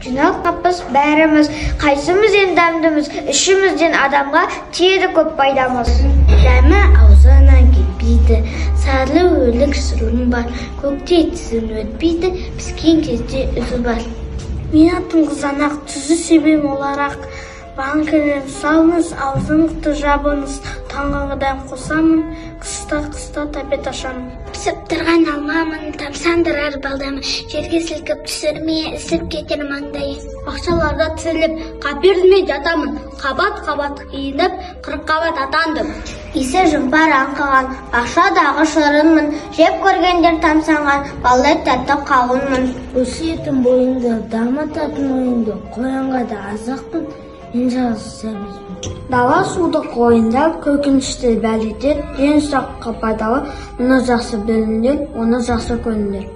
Жинал қапыз бәріміз, қайсымыз дәмдіміз, ішімізден адамға тиеді көп пайдамыз. Дәмі аузынан кетпейді, сарлы өлік сырым бар, көкте тізін өтпейді, піскен кезде үзі бар. Мен атым қызанақ, тұзы себем оларақ, банкіден салыңыз, аузыңызды жабыңыз, таңғыдан қосамын, қыста тәпет ашамын. Пісіп тұрған алмамын, тамсандырар балдамын, жерге сілкіп түсірмей, ісіп кетер маңдайы. Бақшаларда тізіліп, қаперілмей жатамын, қабат-қабат киініп, 40 қабат атандым. Исі жұмпар аңқыған, бақшадағы шырынмын, жеп көргендер тамсанған, балдай тәтті қауынмын. Өсиетім бойыңды, дамытатын ойыңды, қоянға да азықпын, мен жалғыз сәбізбін. Дала суды қойында көкінішті бәлетер, ең ұсаққа пайдалы, оны жақсы біліңдер, оны жақсы көріңдер.